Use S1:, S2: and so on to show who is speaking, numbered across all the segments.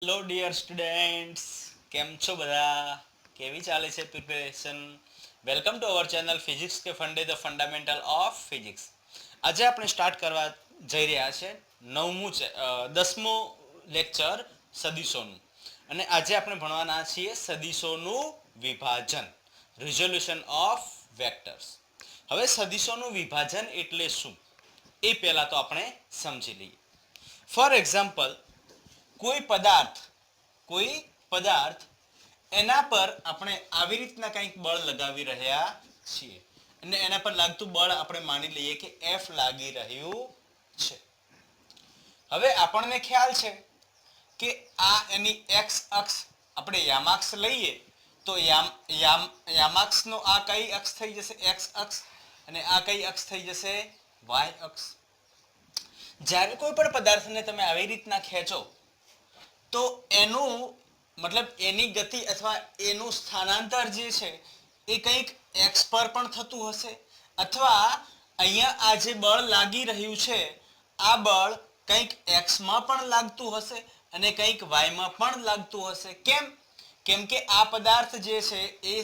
S1: Hello dear students, કેમ છો બધા? કેવી ચાલે છે preparation? Welcome to our channel physics કે ફંડે ધ ફંડામેન્ટલ ઓફ ફિઝિક્સ. આજે આપણે સ્ટાર્ટ કરવા જઈ રહ્યા છે 10મું લેક્ચર સદીશોનું. અને આજે આપણે ભણવાના છીએ સદીશોનું વિભાજન, રિઝોલ્યુશન ઓફ વેક્ટર્સ. હવે સદીશોનું વિભાજન એટલે શું એ પહેલા તો આપણે સમજી લઈએ. ફોર એક્ઝામ્પલ, કોઈ પદાર્થ એના પર આપણે આવી રીતના કંઈક બળ લગાવી રહ્યા છીએ અને એના પર લાગતું બળ આપણે માની લઈએ કે F લાગી રહ્યું છે. હવે આપણને ખ્યાલ છે કે આ એની x અક્ષ આપણે યામાક્ષ લઈએ તો યામાક્ષનો આ કઈ અક્ષ થઈ જશે? x અક્ષ. અને આ કઈ અક્ષ થઈ જશે? y અક્ષ. જ્યારે કોઈ પણ પદાર્થને તમે આવી રીતના ખેંચો તો એનું મતલબ એની ગતિ અથવા એનું સ્થાનાંતર જે છે એ કંઈક x પર પણ થતું હશે, અથવા અહીંયા આ જે બળ લાગી રહ્યું છે આ બળ કંઈક x માં પણ લાગતું હશે અને કંઈક y માં પણ લાગતું હશે. કેમ કે આ પદાર્થ જે છે એ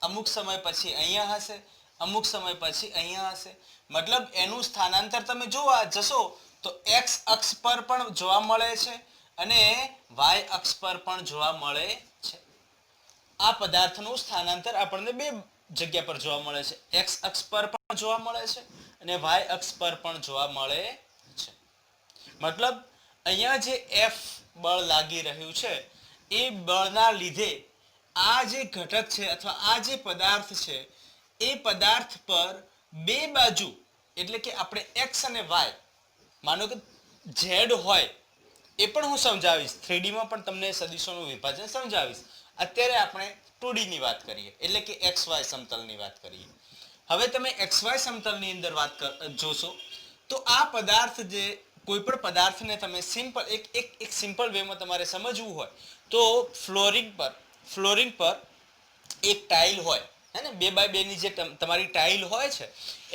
S1: અમુક સમય પછી અહીંયા હશે, અમુક સમય પછી અહીંયા હશે. મતલબ એનું સ્થાનાંતર તમે જોવા જશો તો x અક્ષ પર પણ જોવા મળે છે અને y અક્ષ પર પણ જોવા મળે છે. આ પદાર્થનું સ્થાનાંતર આપણને બે જગ્યા પર જોવા મળે છે. x અક્ષ પર પણ જોવા મળે છે અને y અક્ષ પર પણ જોવા મળે છે. મતલબ અહીંયા જે F બળ લાગી રહ્યું છે એ બળના લીધે આ જે ઘટક છે અથવા આ જે પદાર્થ છે એ પદાર્થ પર બે બાજુ, એટલે કે આપણે x અને y, માનો કે z હોય એ પણ હું સમજાવીશ. 3D માં પણ તમને સદીશોનું વિભાજન સમજાવીશ. અત્યારે આપણે 2D ની વાત કરીએ, એટલે કે XY સમતલની વાત કરીએ. હવે તમે XY સમતલની અંદર જોશો તો આ પદાર્થ જે કોઈ પણ પદાર્થને તમે એક સિમ્પલ વેમાં તમારે સમજવું હોય તો ફ્લોરિંગ પર એક ટાઇલ હોય, હે ને, 2x2 ની જે તમારી ટાઇલ હોય છે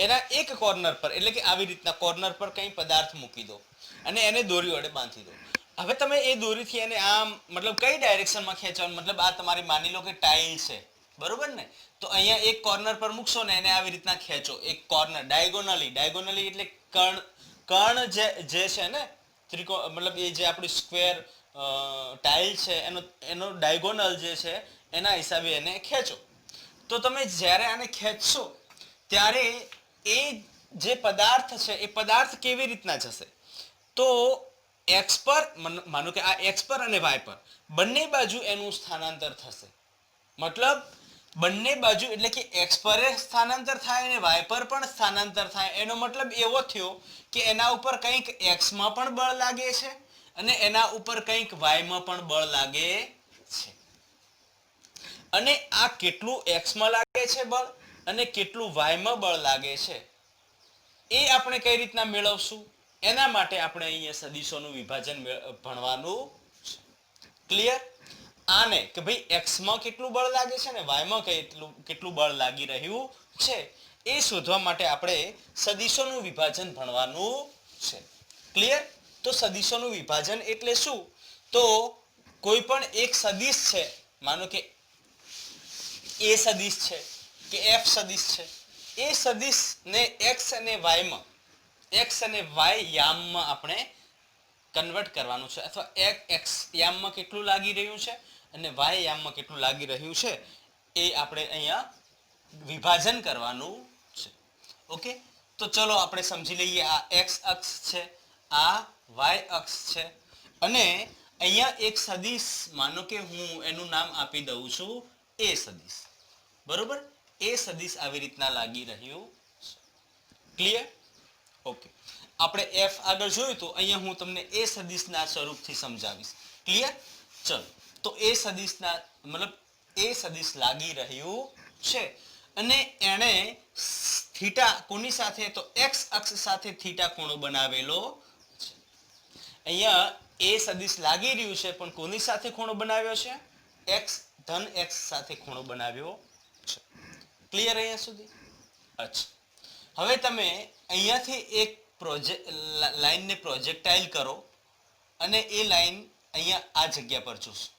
S1: એના એક કોર્નર પર, એટલે કે આવી રીતના કોર્નર પર કંઈ પદાર્થ મૂકી દો અને એને દોરી વડે બાંધી દો. હવે તમે એ દોરીથી એને આમ મતલબ કઈ ડાયરેક્શનમાં ખેંચવાનું, મતલબ આ તમારી માની લો કે ટાઇલ છે, બરોબર ને? તો અહીંયા એક કોર્નર પર મૂકશો ને એને આવી રીતના ખેંચો, એક કોર્નર ડાયગોનલી એટલે કર્ણ જે છે ને મતલબ એ જે આપણી સ્ક્વેર ટાઇલ છે એનો ડાયગોનલ જે છે એના હિસાબે એને ખેંચો. તો તમે જ્યારે આને ખેંચશો ત્યારે એ જે પદાર્થ છે એ પદાર્થ કેવી રીતના જશે? તો x પર, માનો કે આ x પર અને y પર બંને બાજુ એનું સ્થાનાંતર થશે. મતલબ બંને બાજુ, એટલે કે x પર સ્થાનાંતર થાય અને y પર પણ સ્થાનાંતર થાય. એનો મતલબ એવો થયો કે એના ઉપર કંઈક x માં પણ બળ લાગે છે અને એના ઉપર કંઈક y માં પણ બળ લાગે છે. અને આ કેટલું x માં લાગે છે બળ અને કેટલું y માં બળ લાગે છે એ આપણે કઈ રીતના મેળવશું? એના માટે આપણે અહીંયા સદીશોનું વિભાજન ભણવાનું છે. ક્લિયર? આને કે ભાઈ x માં કેટલું બળ લાગે છે અને y માં કેટલું બળ લાગી રહ્યું છે એ શોધવા માટે આપણે સદીશોનું વિભાજન ભણવાનું છે. ક્લિયર? તો સદીશોનું વિભાજન એટલે શું? તો કોઈ પણ એક સદીશ છે, માનો કે a સદીશ છે કે f સદીશ છે, એ સદીશને x અને y યામમાં આપણે કન્વર્ટ કરવાનું છે, અથવા x યામમાં કેટલું લાગી રહ્યું છે અને y યામમાં કેટલું લાગી રહ્યું છે એ આપણે અહીંયા વિભાજન કરવાનું છે. ઓકે, તો ચલો આપણે સમજી લઈએ. આ x અક્ષ છે, આ y અક્ષ છે અને અહીંયા એક સદીશ, માનો કે હું એનું નામ આપી દઉં છું a સદીશ, બરોબર? એ સદીશ આવી રીતના લાગી રહ્યું છે. ક્લિયર? ઓકે, આપણે f આગળ જોયું તો અહીંયા હું તમને એ સદીશના સ્વરૂપથી સમજાવીશ. ક્લિયર? ચલો, તો એ સદીશના મતલબ એ સદીશ લાગી રહ્યું છે અને એણે થીટા કોની સાથે? તો x અક્ષ સાથે થીટા ખૂણો બનાવેલો છે. અહીંયા એ સદીશ લાગી રહ્યું છે પણ કોની સાથે ખૂણો બનાવ્યો છે? ધન x સાથે ખૂણો બનાવ્યો છે. ક્લિયર અહીંયા સુધી? અચ્છા, હવે તમે અહીંયાથી એક લાઈનને પ્રોજેક્ટાઇલ કરો અને એ લાઈન અહીંયા આ જગ્યા પર જોશો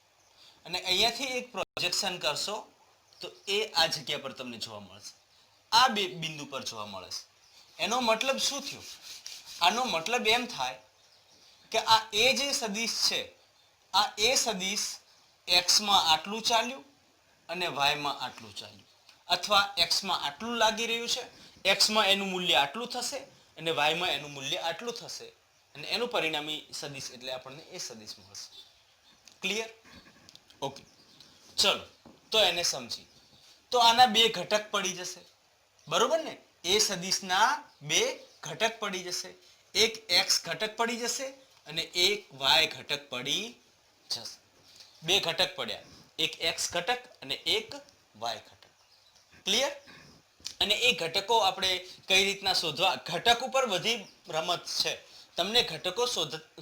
S1: અને અહીંયાથી એક પ્રોજેક્શન કરશો તો એ આ જગ્યા પર તમને જોવા મળશે, આ બે બિંદુ પર જોવા મળે છે. એનો મતલબ શું થયું? આનો મતલબ એમ થાય કે આ એ જે સદિશ છે, આ એ સદિશ x માં આટલું ચાલ્યું અને y માં આટલું ચાલ્યું, અથવા x માં આટલું લાગી રહ્યું છે, x માં એનું મૂલ્ય આટલું થશે અને y માં એનું મૂલ્ય આટલું થશે અને એનું પરિણામી સદિશ એટલે આપણને એ સદિશ મળશે. ક્લિયર? ઓકે, ચલો તો એને સમજી. તો આના બે ઘટક પડી જશે, બરોબર ને? એ સદિશના બે ઘટક પડી જશે, એક x ઘટક પડી જશે અને એક y ઘટક પડી જશે. બે ઘટક પડ્યા, એક x ઘટક અને એક y ઘટક. ક્લિયર? અને એ ઘટકો આપણે કઈ રીતના શોધવા, ઘટક ઉપર બધી રમત છે. તમને ઘટકો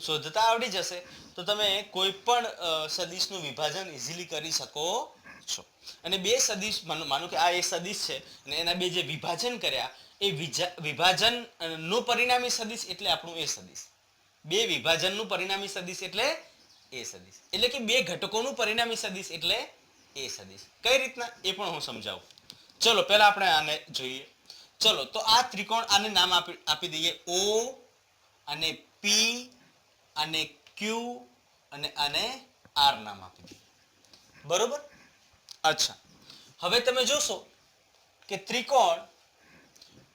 S1: શોધતા આવડી જશે તો તમે કોઈ પણ સદિશનું વિભાજન ઇઝીલી કરી શકો છો. અને બે સદિશ, માનો કે આ એ સદિશ છે અને એના બે જે વિભાજન કર્યા એ વિભાજન નું પરિણામી સદિશ એટલે આપણું એ સદિશ. બે વિભાજનનું પરિણામી સદિશ એટલે એ સદિશ, એટલે કે બે ઘટકોનું પરિણામી સદિશ એટલે એ સદિશ. કઈ રીતના એ પણ હું સમજાવું. ચલો પહેલા આપણે આને જોઈએ. ચલો તો આ ત્રિકોણ, આને નામ આપી દઈએ O અને P અને Q અને આને R નામ આપી દઈએ. બરોબર? અચ્છા, હવે તમે જોશો કે ત્રિકોણ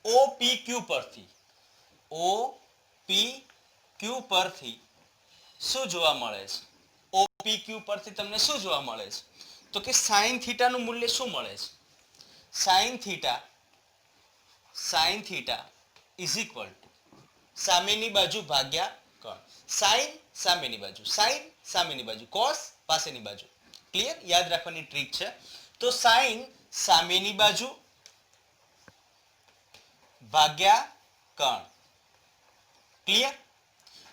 S1: OPQ પરથી શું જોવા મળે છે? OPQ પરથી તમને શું જોવા મળે છે? તો કે sin θ નું મૂલ્ય શું મળે છે? sin θ is equal to સામેની બાજુ ભાગ્યા કર્ણ. sin સામેની બાજુ, sin સામેની બાજુ, cos પાસેની બાજુ. ક્લિયર? યાદ રાખવાની ટ્રીક છે. તો sin સામેની બાજુ ભાગ્યા કર્ણ. ક્લિયર?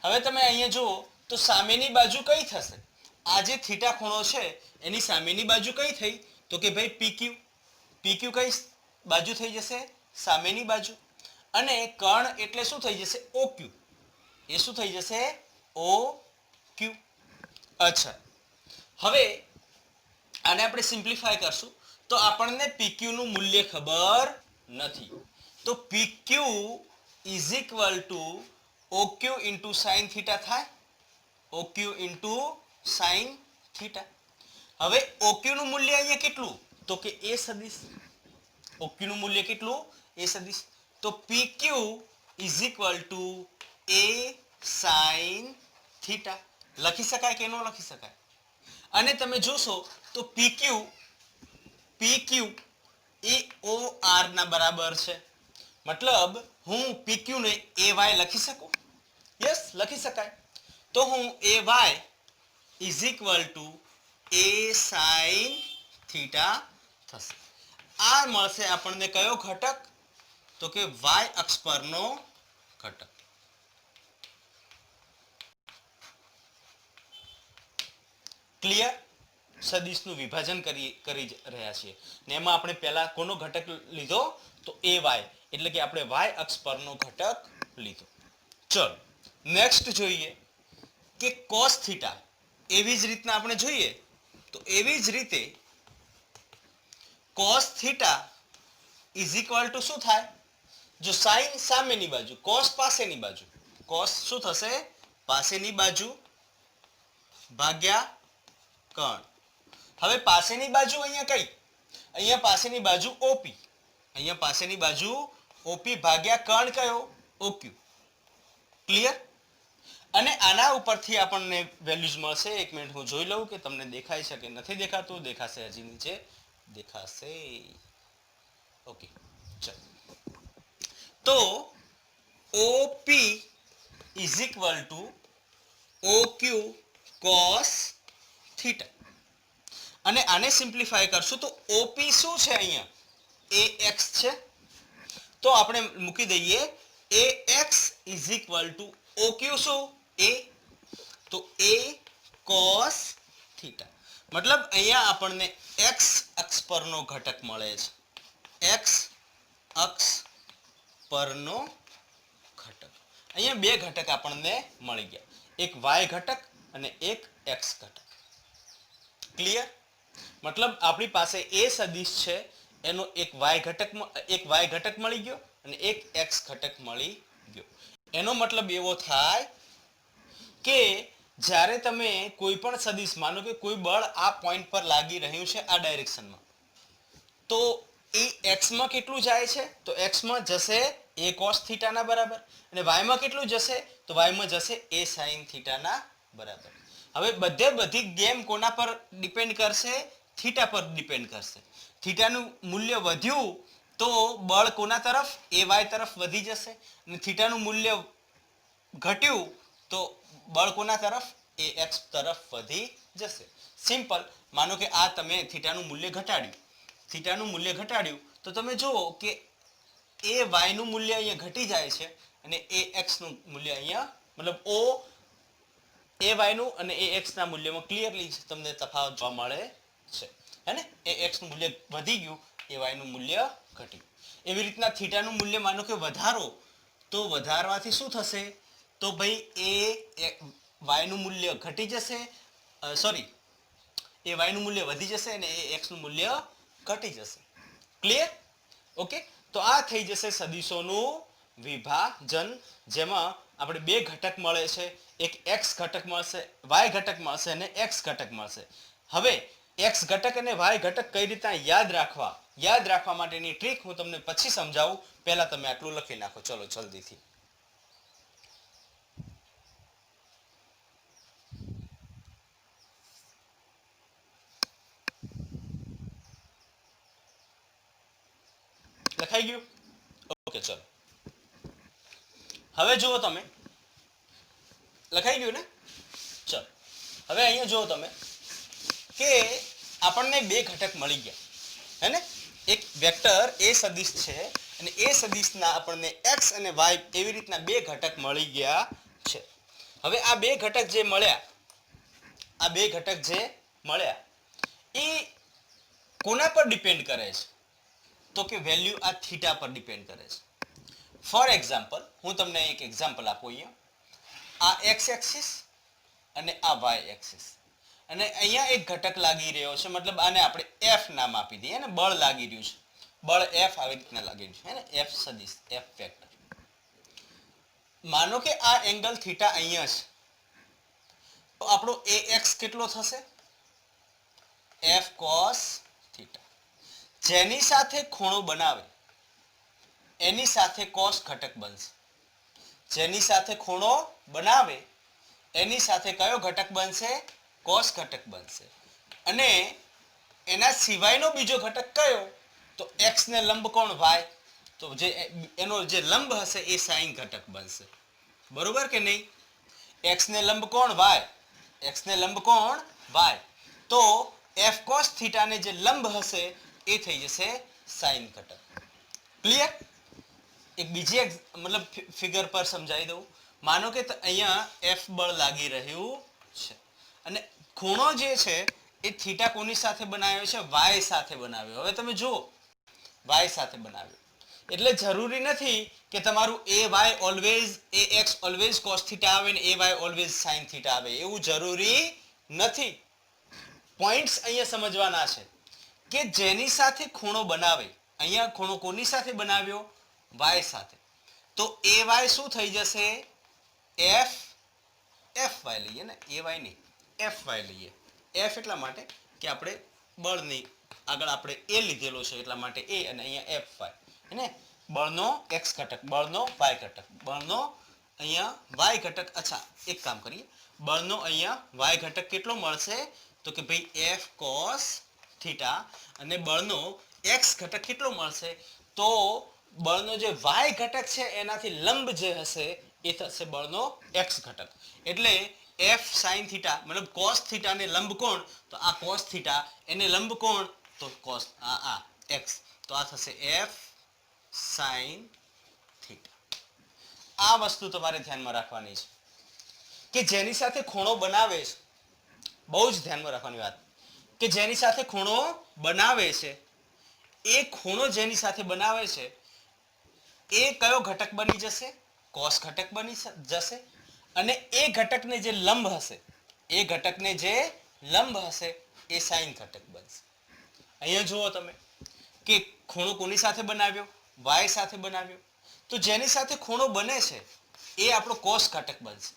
S1: હવે તમે અહીંયા જુઓ તો સામેની બાજુ કઈ થશે? આ જે થીટા ખૂણો છે એની સામેની બાજુ કઈ થઈ? તો કે ભાઈ PQ. PQ કઈ બાજુ થઈ જશે? સામેની બાજુ. અને કર્ણ એટલે શું થઈ જશે? OQ. એ શું થઈ જશે? OQ. અચ્છા, હવે આને આપણે સિમ્પ્લિફાય કરશું તો આપણને PQ નું મૂલ્ય ખબર નથી. તો PQ is equal to OQ into sin θ થાય. OQ into sin θ. હવે OQ નું મૂલ્ય અહીંયા કેટલું? તો કે એ સદિશ. OQ નું મૂલ્ય કેટલું? એ સદિશ. તો PQ is equal to a sin θ. લખી શકાય કે ન લખી શકાય? અને તમે જોશો તો PQ એ OR ના બરાબર છે. મતલબ હું PQ ને AY લખી શકું? યસ, લખી શકાય. તો હું AY is equal to a sin θ થશે. આ મળશે આપણને કયો ઘટક? તો કે y અક્ષ પરનો ઘટક. ક્લિયર? સદિશનું વિભાજન કરી રહ્યા છીએ ને એમાં આપણે પહેલા કોનો ઘટક લીધો? તો AY, એટલે કે આપણે y અક્ષ પરનો ઘટક લીધો. ચલો નેક્સ્ટ જોઈએ કે cos θ. એવી જ રીતના આપણે જોઈએ તો એવી જ રીતે cos θ is equal to શું થાય? જો sin સામેની બાજુ, cos પાસેની બાજુ, cos શું થશે? પાસેની બાજુ ભાગ્યા કર્ણ. હવે પાસેની બાજુ અહીંયા કઈ? અહીંયા પાસેની બાજુ OP. અહીંયા પાસેની બાજુ OP ભાગ્યા કર્ણ કયો? OQ. ક્લિયર? અને આના ઉપરથી આપણને વેલ્યુઝ મળશે. એક મિનિટ હું જોઈ લઉં કે તમને દેખાય છે કે નથી દેખાતું. દેખાશે, હજી નીચે દેખાશે. ઓકે, ચલો. તો OP is equal to OQ cos θ. અને આને સિમ્પ્લિફાય કરશું તો OP શું છે? અહીંયા AX છે. તો આપણે મૂકી દઈએ AX is equal to OQ શું? A. તો A cos θ. મતલબ અહીંયા આપણને x અક્ષ પરનો ઘટક મળે છે. x અક્ષ પરનો ઘટક. અહીંયા બે ઘટક આપણને મળી ગયા. એક y ઘટક અને એક x ઘટક. ક્લિયર? મતલબ આપણી પાસે એ સદિશ છે એનો એક y ઘટક મળી ગયો અને એક x ઘટક મળી ગયો. એનો મતલબ એવો થાય કે જ્યારે તમે કોઈ પણ સદિશ માનો કે કોઈ બળ આ પોઈન્ટ પર લાગી રહ્યું છે આ ડાયરેક્શનમાં, તો એ x માં કેટલું જાય છે? તો x માં જશે a cos થીટા ના બરાબર, અને y માં કેટલું જશે? તો y માં જશે a sin થીટા ના બરાબર. હવે બધી ગેમ કોના પર ડિપેન્ડ કરશે? થીટા પર ડિપેન્ડ કરશે. થીટાનું મૂલ્ય વધ્યું તો બળ કોના તરફ? ay તરફ વધી જશે, અને થીટાનું મૂલ્ય ઘટ્યું તો બળ કોના તરફ? ax તરફ વધી જશે. સિમ્પલ. માનો કે આ તમે થીટાનું મૂલ્ય ઘટાડ્યું તો તમે જુઓ કે ay નું મૂલ્ય અહીંયા ઘટી જાય છે અને ax નું મૂલ્ય અહીંયા મતલબ ay નું અને ax ના મૂલ્યમાં ક્લિયરલી તમને તફાવત જોવા મળે છે. હે ને? ax નું મૂલ્ય વધી ગયું, ay નું મૂલ્ય ઘટ્યું. એવી રીતના થીટાનું મૂલ્ય માનો કે વધારો, તો વધારવાથી શું થશે? તો ભાઈ y નું મૂલ્ય ઘટી જશે, ay નું મૂલ્ય વધી જશે અને ax નું મૂલ્ય ઘટી જશે. ક્લિયર? ઓકે. તો આ થઈ જશે સદિશોનું વિભાજન, જેમાં આપણે બે ઘટક મળે છે, એક x ઘટક મળશે, y ઘટક મળશે અને x ઘટક મળશે. હવે x ઘટક અને y ઘટક કઈ રીતના યાદ રાખવા માટેની ટ્રીક હું તમને પછી સમજાવું. પહેલા તમે આટલું લખી નાખો. ચલો જલ્દીથી. લખાઈ ગયું? ઓકે ચલો. હવે જુઓ તમે, લખાઈ ગયું ને? ચલો હવે અહીંયા જુઓ તમે કે આપણને બે ઘટક મળી ગયા, હે ને? એક વેક્ટર એ સદિશ છે અને એ સદિશના આપણને x અને y એવી રીતના બે ઘટક મળી ગયા છે. હવે આ બે ઘટક જે મળ્યા એ કોના પર ડિપેન્ડ કરે છે? તો કે વેલ્યુ આ થીટા પર ડિપેન્ડ કરે છે. ફોર એક્ઝામ્પલ, હું તમને એક એક્ઝામ્પલ આપું. અહીંયા આ x એક્સિસ અને આ y એક્સિસ, અને અહીંયા એક ઘટક લાગી રહ્યો છે, મતલબ આને આપણે f નામ આપી દઈએ ને, બળ લાગી રહ્યું છે, બળ f આવી રીતના લાગી રહ્યું છે, હે ને? f સદિશ, f વેક્ટર. માનો કે આ એંગલ થીટા અહીંયા છે, તો આપણો ax કેટલો થશે? f cos theta. જેની સાથે ખૂણો બનાવે એની સાથે cos ઘટક બનશે. જેની સાથે ખૂણો બનાવે એની સાથે કયો ઘટક બનશે? cos ઘટક બનશે. અને એના સિવાયનો બીજો ઘટક કયો? તો x ને લંબ કોણ? y. તો એનો જે લંબ હશે એ sin ઘટક બનશે. બરોબર કે નહીં? x ને લંબ કોણ? y. x ને લંબ કોણ? y. તો f cos થીટા ને જે લંબ હશે એ થઈ જશે sin ઘટક. ક્લિયર? એક બીજી મતલબ ફિગર પર સમજાવી દઉં. માનો કે અહીંયા f બળ લાગી રહ્યું છે અને ખૂણો જે છે એ થીટા કોની સાથે બનાવ્યો છે? y સાથે બનાવ્યો. હવે તમે જુઓ, y સાથે બનાવ્યો એટલે જરૂરી નથી કે તમારું ay ઓલવેઝ cos થીટા આવે ને ay ઓલવેઝ sin થીટા આવે, એવું જરૂરી નથી. પોઈન્ટ્સ અહીંયા સમજવાના છે કે જેની સાથે ખૂણો બનાવે, અહીંયા ખૂણો કોની સાથે બનાવ્યો? y સાથે. તો ay શું થઈ જશે? fy લઈએ ને, ay નહીં, fy લઈએ. f એટલા માટે કે આપણે બળની આગળ આપણે a લીધેલો છે એટલા માટે a, અને અહીંયા fy, હે ને? બળનો x ઘટક, બળનો y ઘટક, બળનો અહીંયા y ઘટક. અચ્છા, એક કામ કરીએ, બળનો અહીંયા y ઘટક કેટલો મળશે? તો કે ભાઈ f cos થીટા, અને બળનો x ઘટક કેટલો મળશે? તો બળનો જે y ઘટક છે એનાથી લંબ જે હશે એ થશે બળનો x ઘટક. એટલે f sin થીટા મતલબ cos થીટા ને લંબ કોણ? તો આ cos થીટા, એને લંબ કોણ? તો cos x. તો આ થશે f sin થીટા. આ વસ્તુ તમારે ધ્યાનમાં રાખવાની છે કે જેની સાથે ખૂણો બનાવે છે, બહુ જ ધ્યાનમાં રાખવાની વાત, કે જેની સાથે ખૂણો બનાવે છે એ ખૂણો જેની સાથે બનાવે છે એ કયો ઘટક બની જશે? cos ઘટક બની જશે. અને એ ઘટકને જે લંબ હશે એ ઘટકને જે લંબ હશે એ સાઈન ઘટક બનશે. અહીંયા જુઓ તમે કે ખૂણો કોની સાથે બનાવ્યો? y સાથે બનાવ્યો. તો જેની સાથે ખૂણો બને છે એ આપણો cos ઘટક બનશે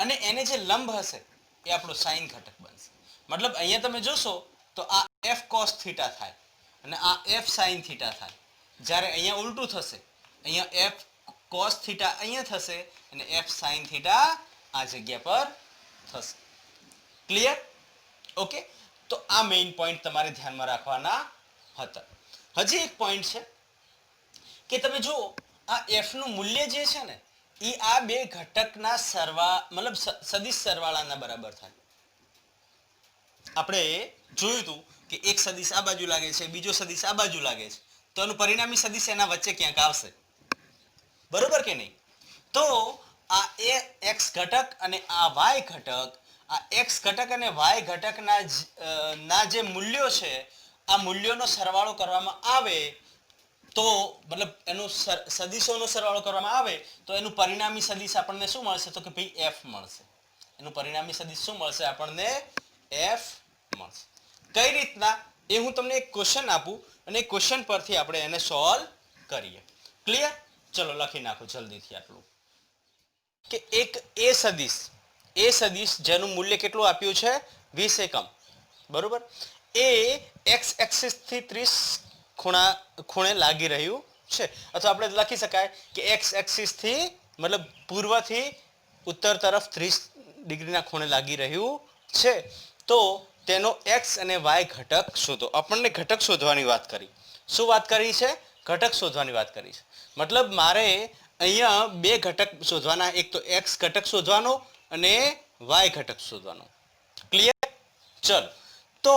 S1: અને એને જે લંબ હશે એ આપણો સાઈન ઘટક બનશે. મતલબ અહીંયા તમે જોશો તો આ f cos થીટા થાય અને આ f sin થીટા થાય. જ્યારે અહીંયા ઉલટું થશે, અહીંયા f cos થીટા અહીંયા થશે અને f sin થીટા આ જગ્યા પર થશે. ક્લિયર? ઓકે, તો આ મેઇન પોઈન્ટ તમારે ધ્યાનમાં રાખવાના હતા. હજી એક પોઈન્ટ છે કે તમે જુઓ આ f નું મૂલ્ય જે છે ને એ આ બે ઘટકના મતલબ સદિશ સરવાળાના બરાબર થાય. આપણે જોયું હતું કે એક સદિશ આ બાજુ લાગે છે, બીજો સદિશ આ બાજુ લાગે છે, તો એનું પરિણામી સદિશ એના વચ્ચે ક્યાંક આવશે. બરોબર કે નહીં? તો આ x ઘટક અને આ y ઘટક, આ x ઘટક અને y ઘટકના જે મૂલ્યો છે આ મૂલ્યોનો સરવાળો કરવામાં આવે તો મતલબ એનો સદિશોનો સરવાળો કરવામાં આવે તો એનું પરિણામી સદિશ આપણને શું મળશે? તો કે ભાઈ f મળશે. એનું પરિણામી સદિશ શું મળશે? આપણને f મળશે. કઈ રીતના એ હું તમને એક ક્વેશ્ચન આપું અને એ ક્વેશ્ચન પરથી આપણે એને સોલ્વ કરીએ. ક્લિયર? ચલો લખી નાખો જલ્દીથી આટલું કે એક એ સદિશ જેનું મૂલ્ય કેટલું આપ્યું છે? 20 એકમ. બરોબર? એ x એક્સિસ થી 30 ખૂણે લાગી રહ્યું છે. અથવા આપણે લખી શકાય કે x એક્સિસ થી મતલબ પૂર્વથી ઉત્તર તરફ 30 ડિગ્રીના ખૂણે લાગી રહ્યું છે. તો તેનો x અને y ઘટક શોધો. આપણને ઘટક શોધવાની વાત કરી. શું વાત કરી છે? ઘટક શોધવાની વાત કરી છે. મતલબ મારે અહીંયા બે ઘટક શોધવાના, એક તો x ઘટક શોધવાનો અને y ઘટક શોધવાનો. ક્લિયર? ચલો, તો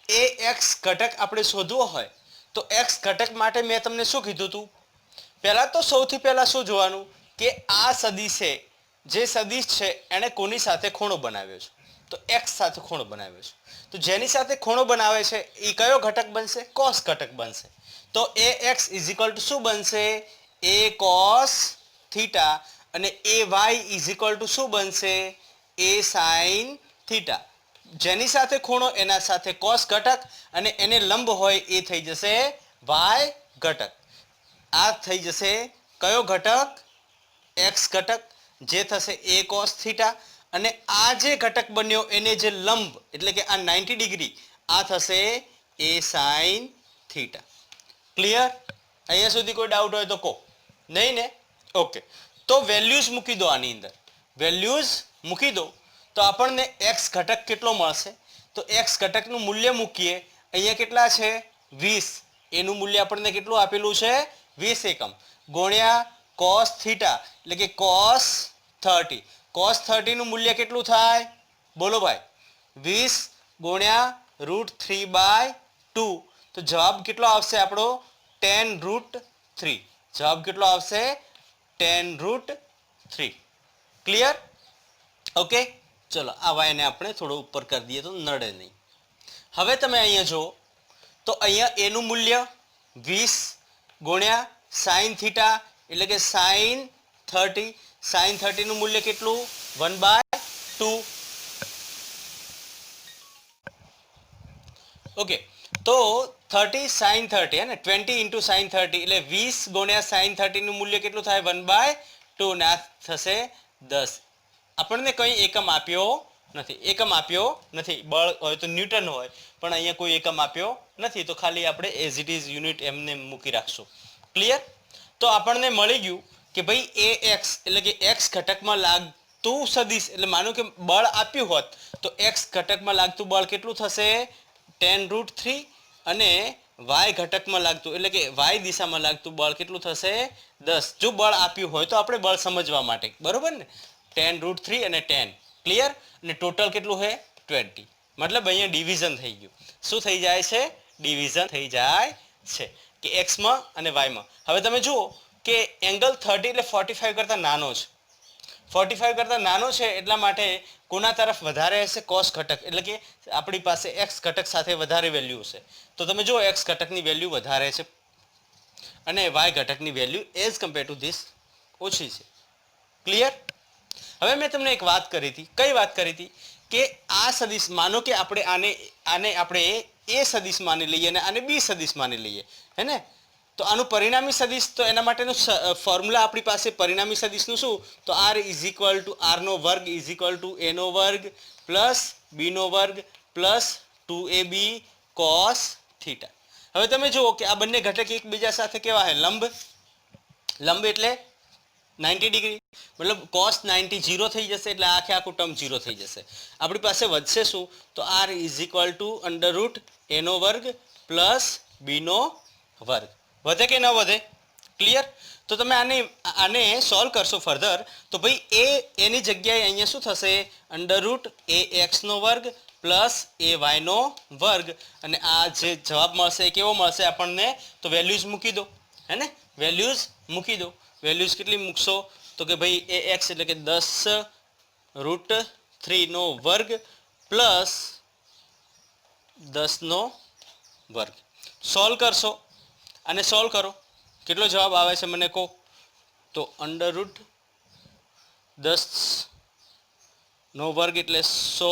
S1: એ x ઘટક આપણે શોધવો હોય તો x ઘટક માટે મેં તમને શું કીધું હતું? પહેલા તો સૌથી પહેલા શું જોવાનું કે આ સદિશે, જે સદિશ છે એને કોની સાથે ખૂણો બનાવ્યો છે? તો x સાથે ખૂણો બનાવ્યો છે. તો જેની સાથે ખૂણો બનાવે છે એ કયો ઘટક બનશે? cos ઘટક બનશે. તો ax = શું બનશે? a cos થીટા અને ay શું બનશે? a sin theta. જેની સાથે ખૂણો એના સાથે cos ઘટક અને એને લંબ હોય એ થઈ જશે y ઘટક. આ થઈ જશે કયો ઘટક? x ઘટક, જે થશે a cos થીટા અને આ જે ઘટક બન્યો એને જે લંબ એટલે કે આ 90 ડિગ્રી આ થશે a sin થીટા. ક્લિયર? અહીંયા સુધી કોઈ ડાઉટ હોય તો કહો. નહીં ને? ઓકે, તો વેલ્યુઝ મૂકી દો. આની અંદર વેલ્યુઝ મૂકી દો તો આપણને x ઘટક કેટલો મળશે? તો x ઘટકનું મૂલ્ય મૂકીએ. અહીંયા કેટલા છે? 20. એનું મૂલ્ય આપણને કેટલું આપેલું છે? 20 એકમ ગુણ્યા cos થીટા એટલે કે cos 30. cos 30 નું મૂલ્ય કેટલું થાય? બોલો ભાઈ. 20 ગુણ્યા √3/2. તો જવાબ કેટલો આવશે આપણો? tan√3. જવાબ કેટલો આવશે? tan√3. ક્લિયર? ઓકે, ચલો આ y ને આપણે થોડો ઉપર કરી દઈએ તો નડે નહીં. હવે તમે અહીંયા જુઓ તો અહીંયા એનું મૂલ્ય 20 ગુણ્યા sin થીટા એટલે કે sin 30. sin 30 નું મૂલ્ય કેટલું? 1/2. ઓકે, તો 30 sin 30 હે ને 20 * sin 30 એટલે 20 ગુણ્યા sin 30 નું મૂલ્ય કેટલું થાય? 1/2 ને આ થશે 10. આપણને કંઈ એકમ આપ્યો નથી. એકમ આપ્યો નથી. બળ હોય તો ન્યૂટન હોય, પણ અહીંયા કોઈ એકમ આપ્યો નથી. તો ખાલી આપણે એઝ ઇટ ઇઝ યુનિટ એમને મૂકી રાખશું. ક્લિયર? તો આપણને મળી ગયું કે ભાઈ ax એટલે કે x ઘટકમાં લાગતું સદિશ એટલે માનો કે બળ આપ્યું હોત તો x ઘટકમાં લાગતું બળ કેટલું થશે? tan√3 અને y ઘટકમાં લાગતું એટલે કે y દિશામાં લાગતું બળ કેટલું થશે? 10. જો બળ આપ્યું હોય તો આપણે બળ સમજવા માટે, બરોબર ને? tan√3 અને tan. ક્લિયર? અને ટોટલ કેટલું છે? 20. મતલબ અહીંયા ડિવિઝન થઈ ગયું. શું થઈ જાય છે? ડિવિઝન થઈ જાય છે કે x માં અને y માં. હવે તમે જુઓ કે એંગલ 30 એટલે 45 કરતાં નાનો છે. 45 કરતાં નાનો છે એટલા માટે કોના તરફ વધારે હશે? cos ઘટક એટલે કે આપણી પાસે x ઘટક સાથે વધારે વેલ્યુ હશે. તો તમે જુઓ x ઘટકની વેલ્યુ વધારે છે અને y ઘટકની value as compare to this ઓછી છે. ક્લિયર? હવે મેં તમને એક વાત કરી હતી. કઈ વાત કરી હતી? કે આ સદિશ, માનો કે આપણે આને આપણે એ સદિશ માની લઈએ અને આને બી સદિશ માની લઈએ, હે ને? તો આનું પરિણામી સદિશ, તો એના માટેનું ફોર્મ્યુલા આપણી પાસે પરિણામી સદિશનું શું? તો r is equal to r નો વર્ગ ઇઝ ઇક્વલ ટુ a નો વર્ગ પ્લસ b નો વર્ગ પ્લસ 2ab cos થીટા. હવે તમે જુઓ કે આ બંને ઘટક એકબીજા સાથે કેવા છે? લંબ. લંબ એટલે 90 ડિગ્રી, મતલબ cos 90 0 થઈ જશે, એટલે આખે આખું ટર્મ 0 થઈ જશે. આપણી પાસે વધશે શું? તો r is equal to under route a નો વર્ગ પ્લસ b નો વર્ગ. વધે કે ન વધે? ક્લિયર? તો તમે આને સોલ્વ કરશો ફર્ધર, તો ભાઈ એની જગ્યાએ અહીંયા શું થશે? અંડર રૂટ ax નો વર્ગ પ્લસ ay નો વર્ગ, અને આ જે જવાબ મળશે એ કેવો મળશે આપણને? તો વેલ્યુઝ મૂકી દો, હે ને? વેલ્યુઝ મૂકી દો. વેલ્યુઝ કેટલી મૂકશો? તો કે ભાઈ ax એટલે કે 10√3 નો વર્ગ પ્લસ 10 નો વર્ગ. સોલ્વ કરશો, અને સોલ્વ કરો, કેટલો જવાબ આવે છે મને કહો? તો અંડર રૂટ 10 નો વર્ગ એટલે 100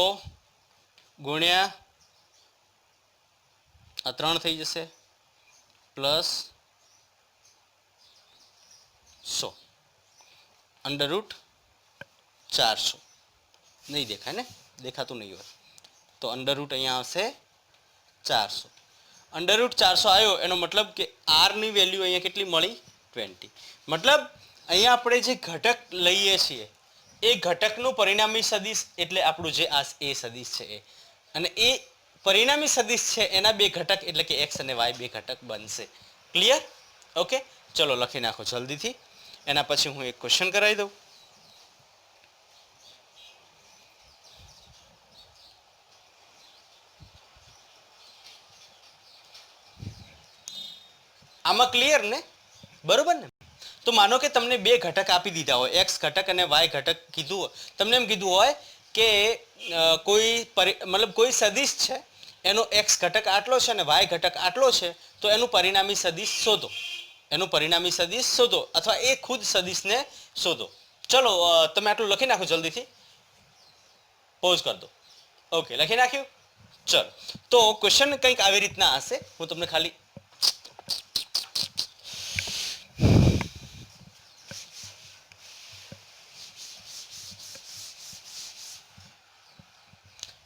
S1: ગુણ્યા આ 3 થઈ જશે પ્લસ 100 અંડર રૂટ 400. નહીં દેખાય ને? દેખાતું નહીં હોય તો અંડર રૂટ અહીંયા આવશે 400. અંડર રૂટ 400 આવ્યો, એનો મતલબ કે આરની વેલ્યુ અહીંયા કેટલી મળી? 20. મતલબ અહીંયા આપણે જે ઘટક લઈએ છીએ એ ઘટકનું પરિણામી સદિશ એટલે આપણું જે આ એ સદિશ છે એ, અને એ પરિણામી સદિશ છે એના બે ઘટક એટલે કે એક્સ અને વાય બે ઘટક બનશે. ક્લિયર? ઓકે, ચલો લખી નાખો જલ્દીથી. એના પછી હું એક ક્વેશ્ચન કરાવી દઉં. આમાં ક્લિયર ને? બરોબર ને? તો માનો કે તમને બે ઘટક આપી દીધા હોય, એક્સ ઘટક અને વાય ઘટક કીધું હોય. તમને એમ કીધું હોય કે કોઈ સદિશ છે, એનો એક્સ ઘટક આટલો છે અને વાય ઘટક આટલો છે, તો એનું પરિણામી સદિશ શોધો. એનું પરિણામી સદિશ શોધો, અથવા એ ખુદ સદિશને શોધો. ચલો તમે આટલું લખી નાખો જલ્દીથી. પોઝ કરી દો. ઓકે, લખી નાખ્યું? ચલો, તો ક્વેશ્ચન કંઈક આવી રીતના હશે. હું તમને ખાલી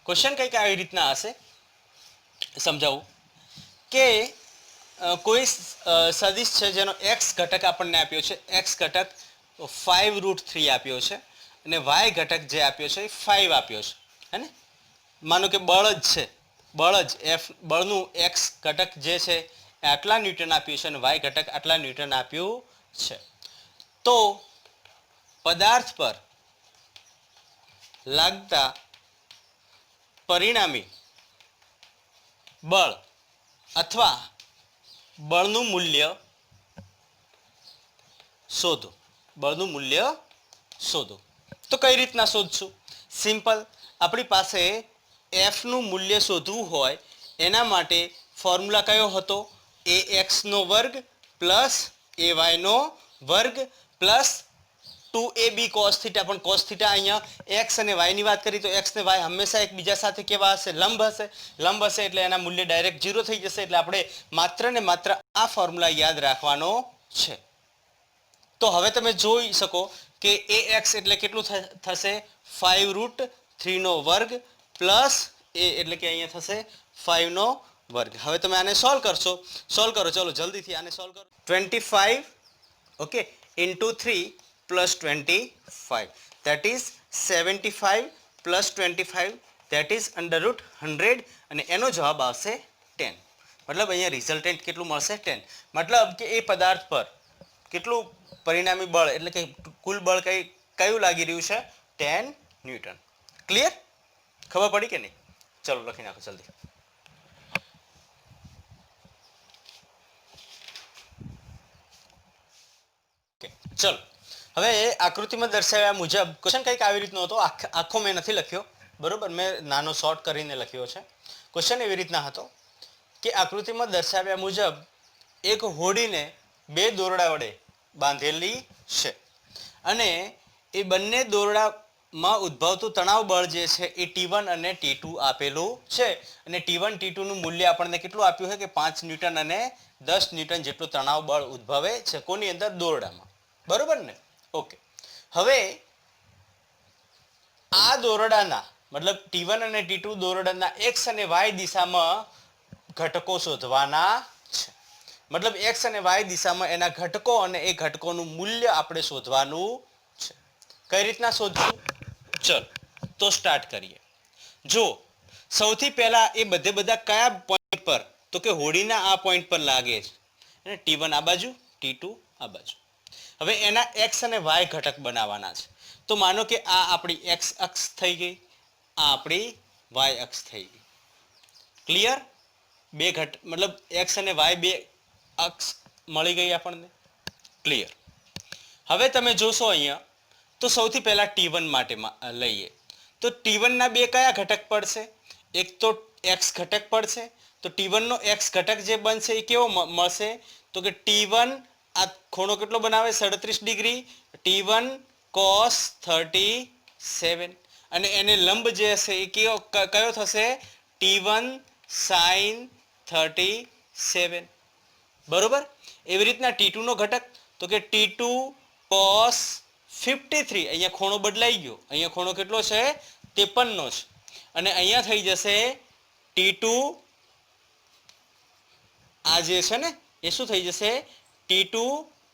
S1: ક્વેશ્ચન કંઈક આવી રીતના હશે, સમજાવું કે કોઈ સદિશ છે જેનો એક્સ ઘટક આપણને આપ્યો છે, એક્સ ઘટક 5√3 આપ્યો છે, અને વાય ઘટક જે આપ્યો છે એ 5 આપ્યો છે, હે ને? માનો કે બળ જ છે, બળ જ બળનું એક્સ ઘટક જે છે એ આટલા ન્યૂટન આપ્યું છે અને વાય ઘટક આટલા ન્યૂટન આપ્યું છે. તો પદાર્થ પર લાગતા પરિણામી બળ અથવા બળનું મૂલ્ય શોધો. બળનું મૂલ્ય શોધો. તો કઈ રીતના શોધશું? સિમ્પલ. આપણી પાસે એફ નું મૂલ્ય શોધવું હોય એના માટે ફોર્મ્યુલા કયો હતો? ax નો વર્ગ પ્લસ ay નો વર્ગ પ્લસ 2ab cos થીટા. પણ cos થીટા અહીંયા x અને y ની વાત કરી તો x ને y હંમેશા એકબીજા સાથે કેવા હશે? લંબ હશે. લંબ હશે એટલે એના મૂલ્ય ડાયરેક્ટ 0 થઈ જશે. એટલે આપણે માત્ર ને માત્ર આ ફોર્મ્યુલા યાદ રાખવાનો છે. તો હવે તમે જોઈ શકો કે ax એટલે કેટલું થશે? 5√3 નો વર્ગ પ્લસ a એટલે કે અહીંયા થશે 5 નો વર્ગ. હવે તમે આને સોલ્વ કરશો. સોલ્વ કરો, ચલો જલ્દીથી આને સોલ્વ કરો. 25 okay into 3 plus 25, that is 75 plus 25, that is under root 100, અને એનો જવાબ આવશે 10. મતલબ અહીંયા રિઝલ્ટન્ટ કેટલું મળશે? 10. મતલબ કે એ પદાર્થ પર કેટલું પરિણામી બળ એટલે કે કુલ બળ કયું લાગી રહ્યું છે? 10 ન્યૂટન. ક્લિયર? ખબર પડી કે નહીં? ચલો લખી નાખો જલ્દી. ઓકે, ચલો હવે આકૃતિમાં દર્શાવ્યા મુજબ ક્વેશ્ચન કંઈક આવી રીતનો હતો. આખો મેં નથી લખ્યો, બરોબર? મેં નાનો શોર્ટ કરીને લખ્યો છે. ક્વેશ્ચન એવી રીતના હતો કે આકૃતિમાં દર્શાવ્યા મુજબ એક હોડીને બે દોરડા વડે બાંધેલી છે, અને એ બંને દોરડા માં ઉદ્ભવતું તણાવ બળ જે છે એ T1 અને T2 આપેલું છે અને T1 T2 નું મૂલ્ય આપણને કેટલું આપ્યું છે કે 5 ન્યૂટન અને 10 ન્યૂટન જેટલું તણાવ બળ ઉદ્ભવે છે કોની અંદર દોરડામાં બરોબર ને ઓકે હવે આ દોરડાના મતલબ T1 અને T2 દોરડાના x અને y દિશામાં ઘટકો શોધવાના છે મતલબ x અને y દિશામાં એના ઘટકો અને એ ઘટકોનું મૂલ્ય આપણે શોધવાનું છે કઈ રીતના શોધશું ચલો તો સ્ટાર્ટ કરીએ જો સૌથી પહેલા એ બધા કયા પોઈન્ટ પર તો કે હોડીના આ પોઈન્ટ પર લાગે છે T1 આ બાજુ T2 આ બાજુ હવે એના x અને y ઘટક બનાવવાના છે તો માનો કે આ આપણી x અક્ષ થઈ ગઈ આ આપણી y અક્ષ થઈ ગઈ ક્લિયર બે મતલબ x અને y બે અક્ષ મળી ગઈ આપણને ક્લિયર હવે તમે જોશો અહીંયા તો સૌથી પહેલા T1 માટે લઈએ તો T1 ના બે કયા ઘટક પડશે એક તો x ઘટક પડશે તો T1 નો x ઘટક જે બનશે એ કેવો મળશે તો કે T1 આ ખૂણો કેટલો બનાવે 37 ડિગ્રી T1 cos 37 અને એને લંબ જે હશે એ કયો થશે T1 sin 37 બરોબર એવી રીતના T2 નો ઘટક તો કે T2 cos 53 અહીંયા ખૂણો બદલાઈ ગયો અહીંયા ખૂણો કેટલો છે 53 નો છે અને અહીંયા થઈ જશે T2 આ જે છે ને એ શું થઈ જશે T2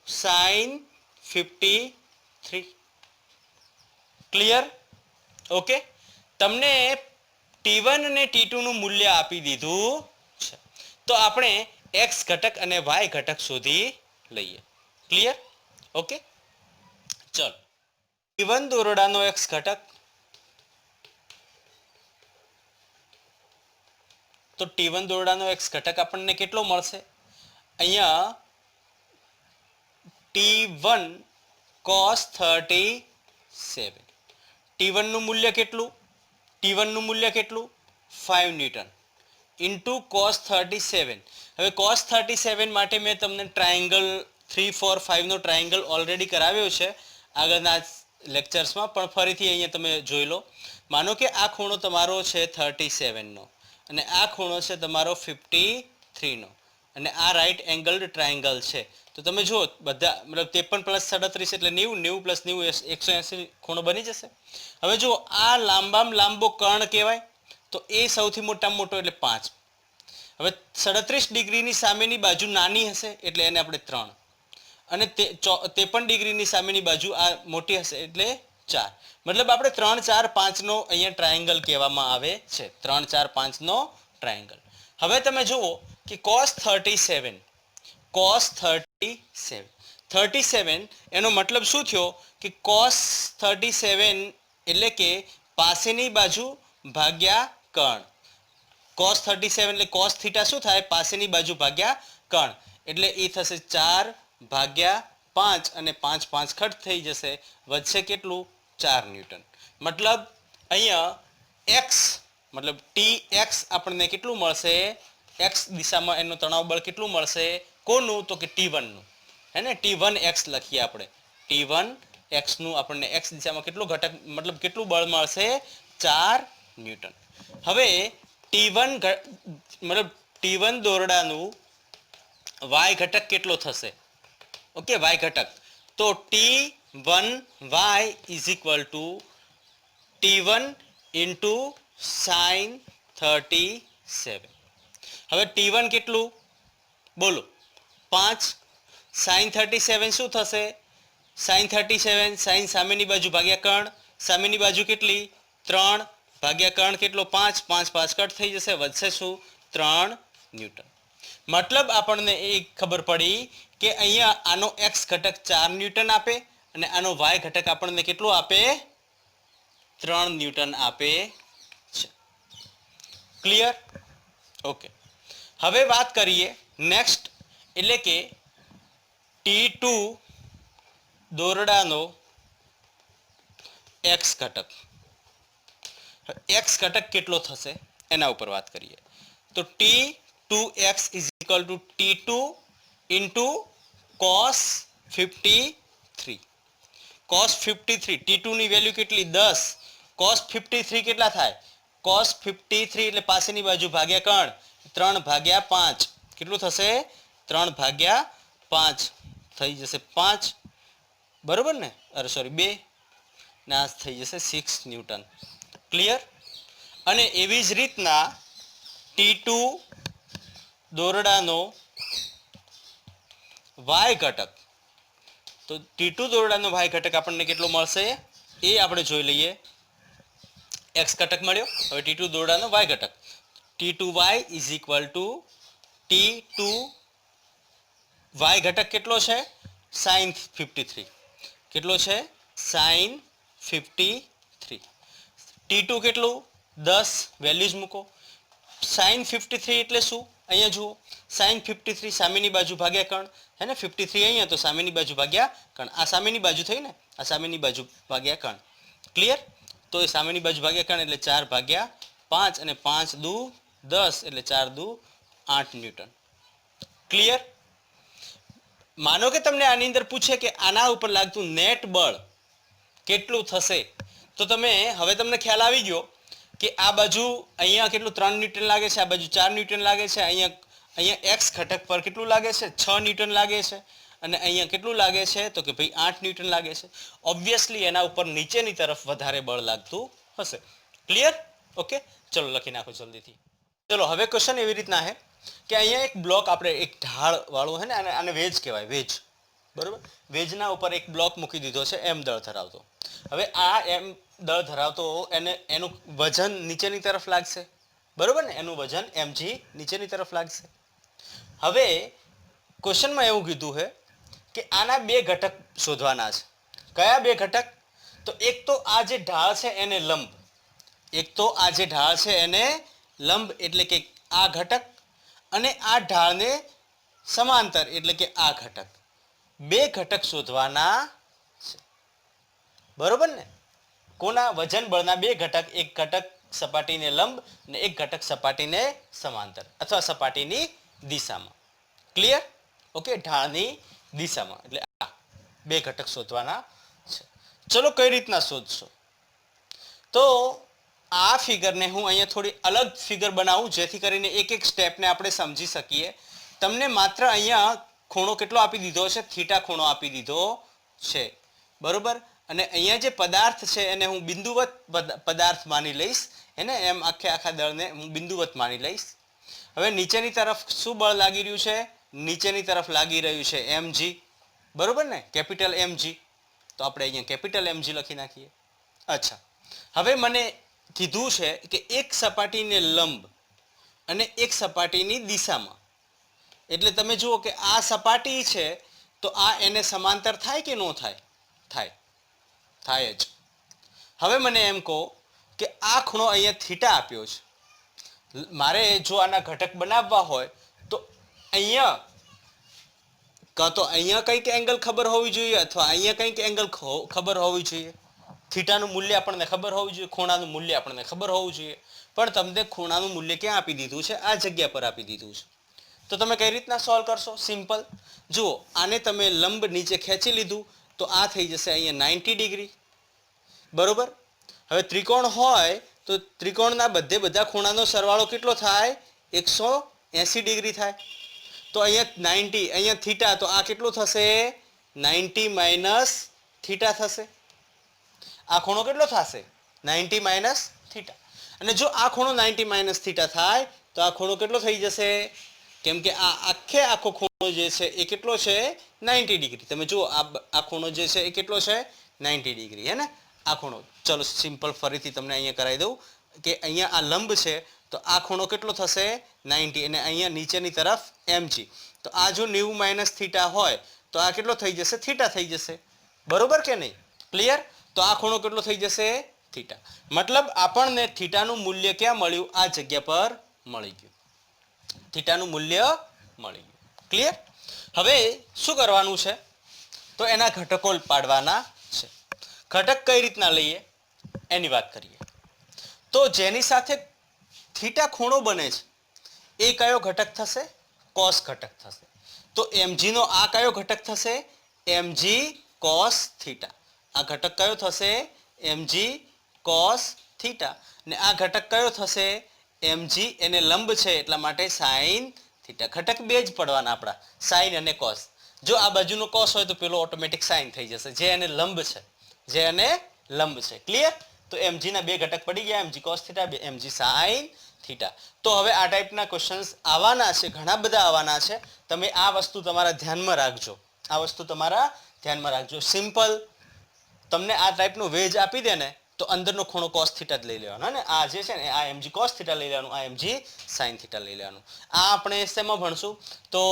S1: sin 53 ક્લિયર ઓકે તમને T1 અને T2 નું મૂલ્ય આપી દીધું છે તો આપણે x ઘટક અને y ઘટક શોધી લઈએ ક્લિયર ઓકે ચલો T1 દોરડાનો x ઘટક તો T1 દોરડાનો x ઘટક આપણને કેટલો મળશે અહીંયા T1 cos 37 T1 નું મૂલ્ય કેટલું T1 નું મૂલ્ય કેટલું 5 ન્યૂટન ઇન્ટુ cos 37 હવે cos 37 માટે મેં તમને ટ્રાયેંગલ 3 4 5 નો ટ્રાયેંગલ ઓલરેડી કરાવ્યો છે આગળના લેક્ચર્સમાં પણ ફરીથી અહીંયા તમે જોઈ લો માનો કે આ ખૂણો તમારો છે 37 નો અને આ ખૂણો છે તમારો 53 નો અને આ રાઈટ એંગલ્ડ ટ્રાયેંગલ છે તો તમે જુઓ બધા મતલબ 53 + 37 એટલે 90 90 + 90 180 ખૂણો બની જશે હવે જુઓ આ લાંબામાં લાંબો કર્ણ કહેવાય તો એ સૌથી મોટામાં મોટો એટલે 5 હવે 37 ડિગ્રીની સામેની બાજુ નાની હશે એટલે એને આપણે 3 અને 53 ડિગ્રીની સામેની બાજુ આ મોટી હશે એટલે 4 મતલબ આપણે 3 4 5 નો અહીંયા ટ્રાયેંગલ કહેવામાં આવે છે 3 4 5 નો ટ્રાયેંગલ હવે તમે જુઓ કે cos 37 એનો મતલબ શું થયો કે cos 37 એટલે કે પાસેની બાજુ ભાગ્યા કર્ણ cos 37 એટલે cos થીટા શું થાય પાસેની બાજુ ભાગ્યા કર્ણ એટલે એ થશે 4/5 અને 5 5 ખટ થઈ જશે વધશે કેટલું 4 ન્યૂટન મતલબ અહીંયા x મતલબ Tx આપણને કેટલું મળશે x દિશામાં એનું તણાવ બળ કેટલું મળશે કોનું તો કે T1 નું હે ને T1x લખીએ આપણે T1x નું આપણને x દિશામાં કેટલું ઘટક મતલબ કેટલું બળ મળશે 4 ન્યૂટન હવે T1 મતલબ T1 દોરડાનું y ઘટક કેટલો થશે ઓકે y ઘટક તો T1y = T1 * sin 37 હવે T1 કેટલું બોલો 5 sin 37 શું થશે sin 37 sin સામેની બાજુ ભાગ્યા કર્ણ સામેની બાજુ કેટલી 3 ભાગ્યા કર્ણ કેટલો 5 5 5 કટ થઈ જશે વધશે શું 3 ન્યૂટન મતલબ આપણને એ ખબર પડી કે અહીંયા આનો x ઘટક 4 ન્યૂટન આપે અને આનો y ઘટક આપણને કેટલું આપે 3 ન્યૂટન આપે છે ક્લિયર ઓકે હવે વાત કરીએ નેક્સ્ટ એટલે કે T2 દોરડાનો x ઘટક x ઘટક કેટલો થશે એના ઉપર વાત કરીએ તો T2x = T2 * cos 53 cos 53 t2 ની વેલ્યુ કેટલી 10 cos 53 કેટલા થાય cos 53 એટલે પાસેની બાજુ ભાગ્યા કણ 3/5 કેટલું થશે 3/5 થઈ જશે 5 બરોબર ને અરે સોરી 2 ના થઈ જશે 6 ન્યૂટન ક્લિયર અને એવી જ રીતના t2 દોરડાનો y ઘટક તો t2 દોરડાનો y ઘટક આપણને કેટલો મળશે એ આપણે જોઈ લઈએ x ઘટક મળ્યો હવે t2 દોરડાનો y ઘટક t2y t2y ઘટક કેટલો છે sin 53 કેટલો છે sin 53 t2 કેટલું 10 વેલ્યુઝ મૂકો sin 53 એટલે શું અહીંયા જુઓ sin 53 સામેની બાજુ ભાગ્યા કણ હે ને 53 અહીંયા તો સામેની બાજુ ભાગ્યા કણ આ સામેની બાજુ થઈ ને આ સામેની બાજુ ભાગ્યા કણ ક્લિયર તો એ સામેની બાજુ ભાગ્યા કણ એટલે 4/5 અને 5 દુ 10 એટલે 4 દુ 8 ન્યૂટન ક્લિયર માનો કે તમને આની અંદર પૂછે કે આના ઉપર લાગતું નેટ બળ કેટલું થશે તો તમે હવે તમને ખ્યાલ આવી ગયો કે આ બાજુ અહીંયા કેટલું 3 ન્યૂટન લાગે છે આ બાજુ 4 ન્યૂટન લાગે છે અહીંયા x ઘટક પર કેટલું લાગે છે 6 ન્યૂટન લાગે છે અને અહીંયા કેટલું લાગે છે તો કે ભાઈ 8 ન્યૂટન લાગે છે ઓબ્વિયસલી એના ઉપર નીચેની તરફ વધારે બળ લાગતું હશે ક્લિયર ઓકે ચલો લખી નાખો જલ્દીથી ચલો હવે ક્વેશ્ચન એવી રીતના છે કે અહીંયા એક બ્લોક આપણે એક ઢાળ વાળું છે ને આને વેજ કહેવાય વેજ બરોબર વેજના ઉપર એક બ્લોક મૂકી દીધો છે એમ દળ ધરાવતો હવે આ એમ દળ ધરાવતો એનું વજન નીચેની તરફ લાગશે બરોબર ને એનું વજન mg નીચેની તરફ લાગશે હવે ક્વેશ્ચનમાં એવું કીધું છે કે આના બે ઘટક શોધવાના છે કયા બે ઘટક તો એક તો આ જે ઢાળ છે એને લંબ એક તો આ જે ઢાળ છે એને લંબ એટલે કે આ ઘટક અને આ ઢાળને સમાંતર એટલે કે આ ઘટક બે ઘટક શોધવાના છે બરોબર ને કોના વજન બળના બે ઘટક એક ઘટક સપાટીને લંબ અને એક ઘટક સપાટીને સમાંતર અથવા સપાટીની દિશામાં ક્લિયર ઓકે ઢાળની દિશામાં એટલે આ બે ઘટક શોધવાના છે ચલો કઈ રીતના શોધશો તો આ ફિગરને હું અહીંયા થોડી અલગ ફિગર બનાવું જેથી કરીને એક એક સ્ટેપને આપણે સમજી શકીએ તમને માત્ર અહીંયા ખૂણો કેટલો આપી દીધો છે થીટા ખૂણો આપી દીધો છે બરોબર અને અહીંયા જે પદાર્થ છે એને હું બિંદુવત પદાર્થ માની લઈશ એને એમ આખા દળને હું બિંદુવત માની લઈશ હવે નીચેની તરફ શું બળ લાગી રહ્યું છે નીચેની તરફ લાગી રહ્યું છે mg બરોબર ને કેપિટલ mg તો આપણે અહીંયા કેપિટલ mg લખી નાખીએ અચ્છા હવે મને કીધું છે કે એક સપાટીને લંબ અને એક સપાટીની દિશામાં એટલે તમે જુઓ કે આ સપાટી છે તો આ એને સમાંતર થાય કે ન થાય થાય જ હવે મને એમ કહો કે આ ખૂણો અહીંયા થીટા આપ્યો છે મારે જો આના ઘટક બનાવવા હોય તો અહીંયા કાં તો અહીંયા કંઈક એંગલ ખબર હોવી જોઈએ અથવા અહીંયા કંઈક એંગલ ખબર હોવી જોઈએ થીટાનું મૂલ્ય આપણને ખબર હોવું જોઈએ ખૂણાનું મૂલ્ય આપણને ખબર હોવું જોઈએ પણ તમને ખૂણાનું મૂલ્ય ક્યાં આપી દીધું છે આ જગ્યા પર આપી દીધું છે તો તમે કઈ રીતના સોલ્વ કરશો સિમ્પલ જુઓ આને તમે લંબ નીચે ખેંચી લીધું તો આ થઈ જશે અહીંયા 90 ડિગ્રી બરોબર હવે ત્રિકોણ હોય તો ત્રિકોણના બધા ખૂણાનો સરવાળો કેટલો થાય 180 ડિગ્રી થાય તો અહીંયા 90 અહીંયા થીટા તો આ કેટલું થશે 90 માઇનસ થીટા થશે આ ખૂણો કેટલો થશે 90 માઇનસ થીટા અને જો આ ખૂણો 90 માઇનસ થીટા થાય તો આ ખૂણો કેટલો થઈ જશે કેમ કે આ આખો ખૂણો જે છે એ કેટલો છે 90 ડિગ્રી તમે જુઓ આ ખૂણો જે છે એ કેટલો છે 90 ડિગ્રી હે ને આ ખૂણો ચલો સિમ્પલ ફરીથી તમને અહીંયા કરાવી દઉં કે અહીંયા આ લંબ છે તો આ ખૂણો કેટલો થશે 90 અને અહીંયા નીચેની તરફ mg તો આ જો 90 માઇનસ થીટા હોય તો આ કેટલો થઈ જશે થીટા થઈ જશે બરોબર કે નહીં ક્લિયર તો આ ખૂણો કેટલો થઈ જશે થીટા મતલબ આપણને થીટાનું મૂલ્ય ક્યાં મળ્યું આ જગ્યા પર મળી ગયું થીટાનું મૂલ્ય મળી ગયું ક્લિયર હવે શું કરવાનું છે તો એના ઘટકો પાડવાના છે ઘટક કઈ રીતના લઈએ એની વાત કરીએ તો જેની સાથે થીટા ખૂણો બને છે એ કયો ઘટક થશે cos ઘટક થશે તો mg નો આ કયો ઘટક થશે mg cos થીટા આ ઘટક કયો થશે mg cos થીટા ને આ ઘટક કયો થશે mg એને લંબ છે એટલા માટે sin થીટા. ઘટક બે જ પડવાના આપણા sin અને cos. જો આ બાજુનો cos હોય તો પેલો ઓટોમેટિક sin થઈ જશે જે એને લંબ છે. ક્લિયર? તો mg ના બે ઘટક પડી ગયા mg cos theta mg sin theta. તો હવે આ ટાઈપના ક્વેશ્ચન્સ આવવાના છે, ઘણા બધા આવવાના છે. તમે આ વસ્તુ તમારા ધ્યાનમાં રાખજો. સિમ્પલ તમને આ ટાઈપનું વેજ આપી દે ને તો અંદરનો ખૂણો cos થીટા જ લઈ લેવાનો ને આ જે છે ને આ mg cos થીટા લઈ લેવાનું, આ mg sin થીટા લઈ લેવાનું. આ આપણે શેમાં ભણશું તો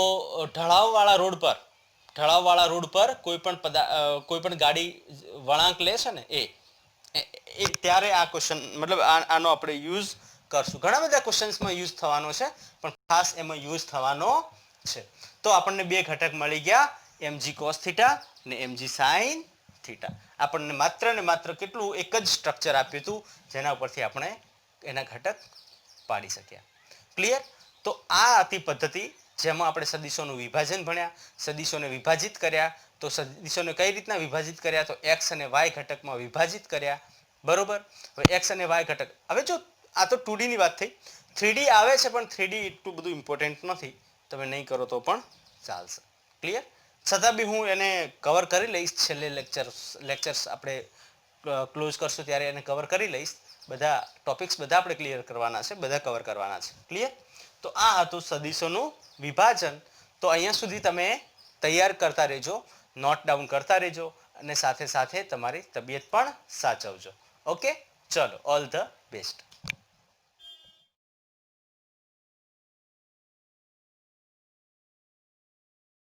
S1: ઢળાવવાળા રોડ પર કોઈ પણ ગાડી વળાંક લે છે ને એ ત્યારે આ ક્વેશ્ચન મતલબ આનો આપણે યુઝ કરશું. ઘણા બધા ક્વેશ્ચન્સમાં યુઝ થવાનો છે પણ ખાસ એમાં યુઝ થવાનો છે. તો આપણને બે ઘટક મળી ગયા mg cos થીટા ને mg sin થીટા. આપણને માત્ર ને માત્ર કેટલું એક જ સ્ટ્રક્ચર આપ્યું હતું જેના ઉપરથી આપણે એના ઘટક પાડી શક્યા. ક્લિયર? તો આ હતી પદ્ધતિ જેમાં આપણે સદિશોનું વિભાજન ભણ્યા, સદિશોને વિભાજિત કર્યા. તો સદિશોને કઈ રીતના વિભાજિત કર્યા તો x અને y ઘટકમાં વિભાજિત કર્યા. બરોબર? હવે x અને y ઘટક. હવે જો આ તો 2D ની વાત થઈ. 3D આવે છે પણ 3D એટલું બધું ઇમ્પોર્ટન્ટ નથી. તમે નહીં કરો તો પણ ચાલશે. ક્લિયર? છતાં બી હું એને કવર કરી લઈશ. છેલ્લે લેક્ચર્સ આપણે ક્લોઝ કરશું ત્યારે એને કવર કરી લઈશ. બધા ટોપિક્સ આપણે ક્લિયર કરવાના છે, બધા કવર કરવાના છે. ક્લિયર? તો આ હતું સદિશોનું વિભાજન. તો અહીંયા સુધી તમે તૈયાર કરતા રહેજો, નોટ ડાઉન કરતા રહેજો અને સાથે સાથે તમારી તબિયત પણ સાચવજો. ઓકે, ચલો, ઓલ ધ બેસ્ટ.